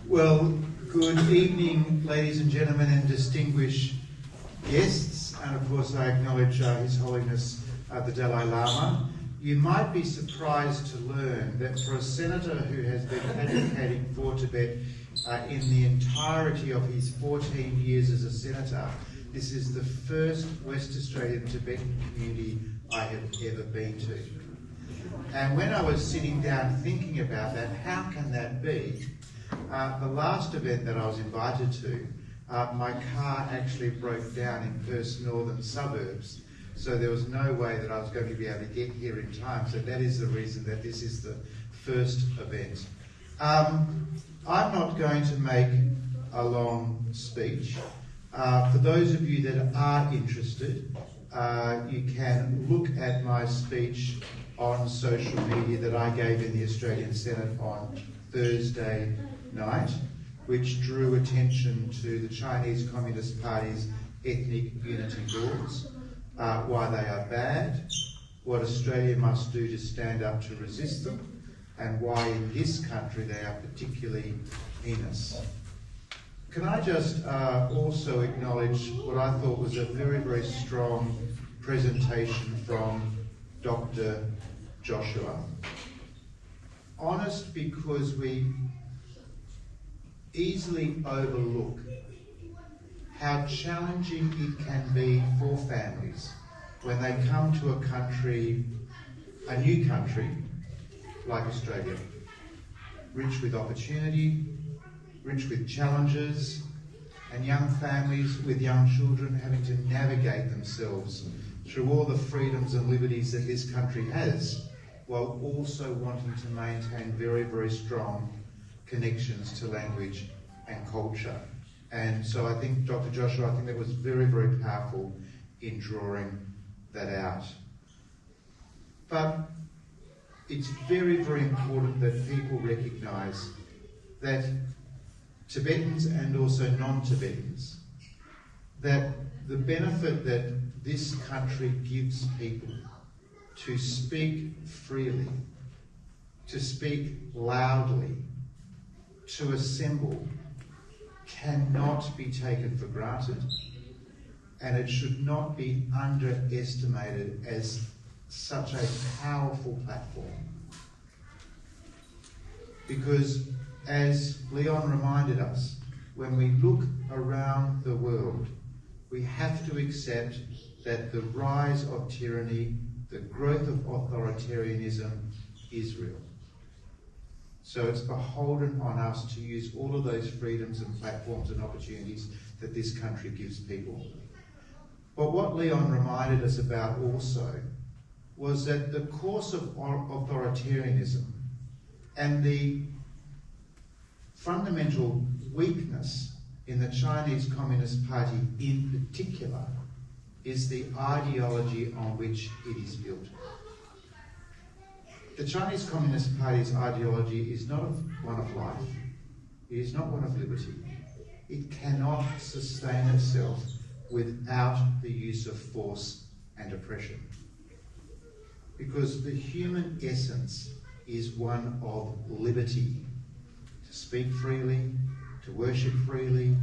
Well, good evening, ladies and gentlemen, and distinguished guests, and of course I acknowledge His Holiness the Dalai Lama. You might be surprised to learn that for a senator who has been advocating for Tibet in the entirety of his 14 years as a senator, this is the first West Australian Tibetan community I have ever been to. And when I was sitting down thinking about that, how can that be? The last event that I was invited to, my car actually broke down in Perth's northern suburbs, so there was no way that I was going to be able to get here in time. So that is the reason that this is the first event. I'm not going to make a long speech. For those of you that are interested, you can look at my speech on social media that I gave in the Australian Senate on Thursday night, which drew attention to the Chinese Communist Party's ethnic unity laws, why they are bad, what Australia must do to stand up to resist them, and why in this country they are particularly heinous. Can I just also acknowledge what I thought was a very, very strong presentation from Dr. Joshua. Honest, because we easily overlook how challenging it can be for families when they come to a country, a new country like Australia, rich with opportunity, rich with challenges, and young families with young children having to navigate themselves through all the freedoms and liberties that this country has, while also wanting to maintain very, very strong connections to language and culture. And so I think, Dr. Joshua, I think that was very, very powerful in drawing that out. But it's very, very important that people recognise that Tibetans and also non-Tibetans, that the benefit that this country gives people to speak freely, to speak loudly, to assemble, cannot be taken for granted, and it should not be underestimated as such a powerful platform. Because, as Leon reminded us, when we look around the world, we have to accept that the rise of tyranny, the growth of authoritarianism is real. So it's beholden on us to use all of those freedoms and platforms and opportunities that this country gives people. But what Leon reminded us about also was that the course of authoritarianism and the fundamental weakness in the Chinese Communist Party in particular is the ideology on which it is built. The Chinese Communist Party's ideology is not one of life. It is not one of liberty. It cannot sustain itself without the use of force and oppression. Because the human essence is one of liberty, to speak freely, to worship freely,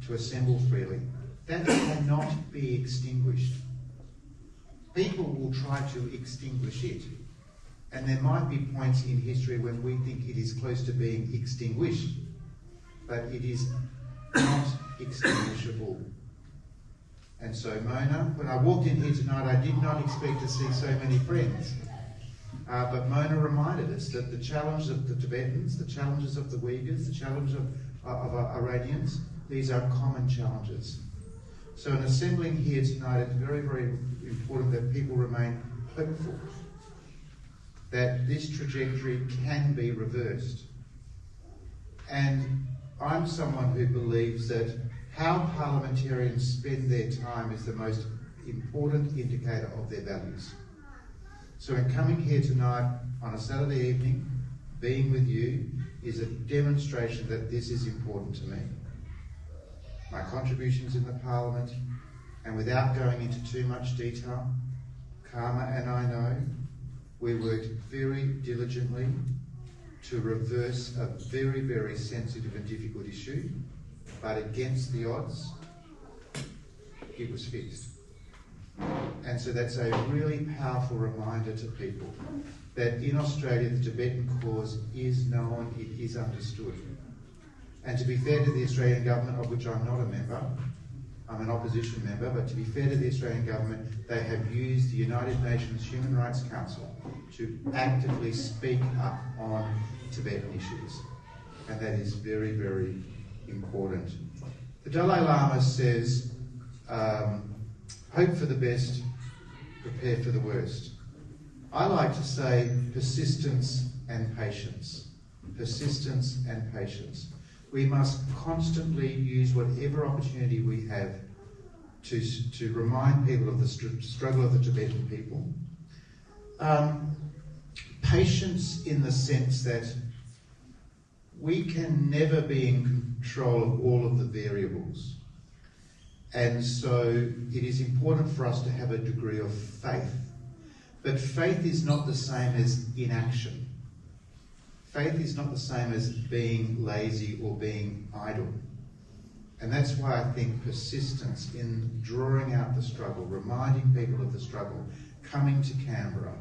to assemble freely. That cannot be extinguished. People will try to extinguish it. And there might be points in history when we think it is close to being extinguished, but it is not extinguishable. And so Mona, when I walked in here tonight, I did not expect to see so many friends. But Mona reminded us that the challenge of the Tibetans, the challenges of the Uyghurs, the challenge of Iranians, these are common challenges. So in assembling here tonight, it's very, very important that people remain hopeful that this trajectory can be reversed. And I'm someone who believes that how parliamentarians spend their time is the most important indicator of their values. So in coming here tonight on a Saturday evening, being with you is a demonstration that this is important to me. My contributions in the Parliament, and without going into too much detail, Karma and I know we worked very diligently to reverse a very, very sensitive and difficult issue, but against the odds, it was fixed. And so that's a really powerful reminder to people that in Australia the Tibetan cause is known, it is understood. And to be fair to the Australian government, of which I'm not a member, I'm an opposition member, but to be fair to the Australian government, they have used the United Nations Human Rights Council to actively speak up on Tibetan issues. And that is very, very important. The Dalai Lama says, hope for the best, prepare for the worst. I like to say persistence and patience. Persistence and patience. We must constantly use whatever opportunity we have to remind people of the struggle of the Tibetan people. Patience in the sense that we can never be in control of all of the variables. And so it is important for us to have a degree of faith. But faith is not the same as inaction. Faith is not the same as being lazy or being idle. And that's why I think persistence in drawing out the struggle, reminding people of the struggle, coming to Canberra,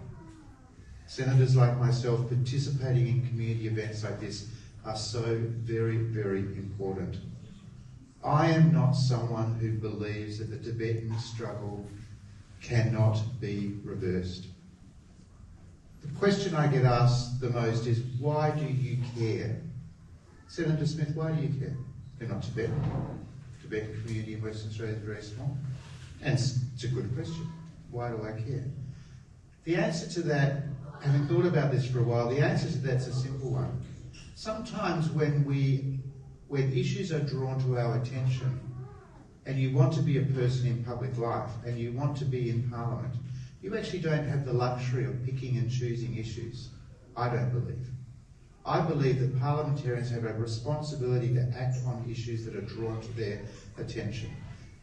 senators like myself participating in community events like this are so very, very important. I am not someone who believes that the Tibetan struggle cannot be reversed. The question I get asked the most is, why do you care? Senator Smith, why do you care? You're not Tibetan. The Tibetan community in Western Australia is very small. And it's a good question. Why do I care? The answer to that, having thought about this for a while, the answer to that's a simple one. Sometimes when issues are drawn to our attention and you want to be a person in public life and you want to be in Parliament, you actually don't have the luxury of picking and choosing issues. I don't believe. I believe that parliamentarians have a responsibility to act on issues that are drawn to their attention.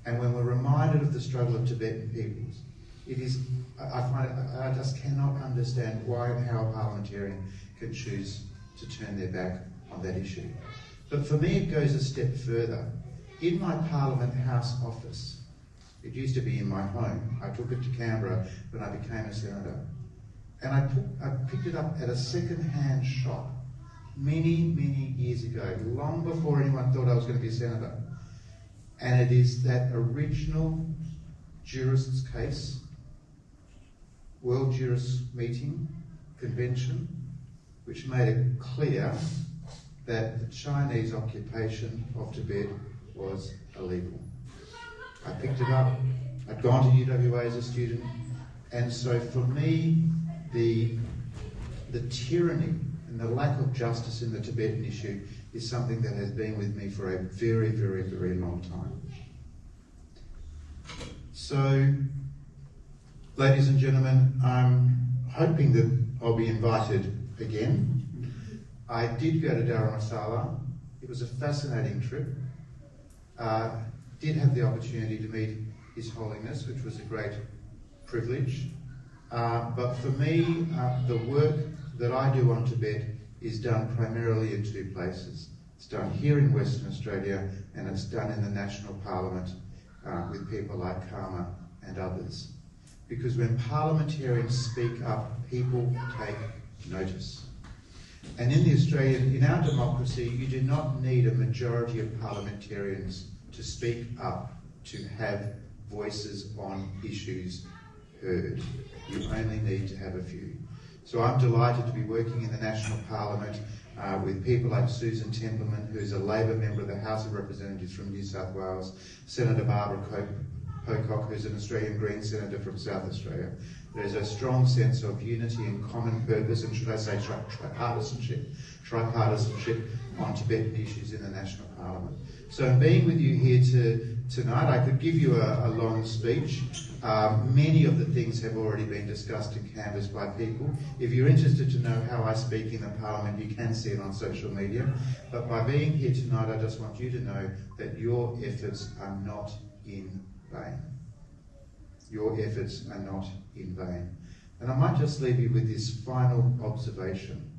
And when we're reminded of the struggle of Tibetan peoples, I just cannot understand why and how a parliamentarian can choose to turn their back on that issue. But for me, it goes a step further. In my Parliament House office, it used to be in my home. I took it to Canberra when I became a senator. And I picked it up at a second-hand shop many, many years ago, long before anyone thought I was going to be a senator. And it is that original jurists case, World Jurists Meeting Convention, which made it clear that the Chinese occupation of Tibet was illegal. I picked it up. I'd gone to UWA as a student, and so for me, the tyranny and the lack of justice in the Tibetan issue is something that has been with me for a very, very, very long time. So, ladies and gentlemen, I'm hoping that I'll be invited again. I did go to Dharamsala. It was a fascinating trip. Did have the opportunity to meet His Holiness, which was a great privilege. But for me, the work that I do on Tibet is done primarily in two places. It's done here in Western Australia, and it's done in the National Parliament with people like Karma and others. Because when parliamentarians speak up, people take notice. And in our democracy, you do not need a majority of parliamentarians to speak up, to have voices on issues heard. You only need to have a few. So I'm delighted to be working in the National Parliament with people like Susan Templeman, who's a Labor member of the House of Representatives from New South Wales, Senator Barbara Pocock, who's an Australian Green Senator from South Australia. There's a strong sense of unity and common purpose, and should I say tripartisanship on Tibetan issues in the National Parliament. So in being with you here tonight, I could give you a long speech. Many of the things have already been discussed and canvassed by people. If you're interested to know how I speak in the Parliament, you can see it on social media. But by being here tonight, I just want you to know that your efforts are not in vain. Your efforts are not in vain. And I might just leave you with this final observation.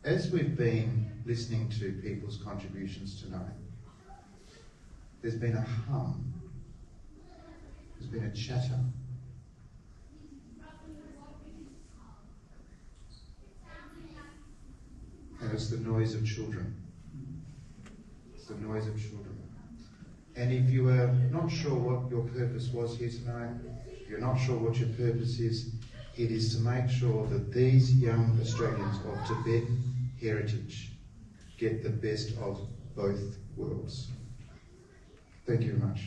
as we've been listening to people's contributions tonight, there's been a hum, there's been a chatter. And it's the noise of children. It's the noise of children. And if you are not sure what your purpose was here tonight, if you're not sure what your purpose is, it is to make sure that these young Australians of Tibetan heritage get the best of both worlds. Thank you very much.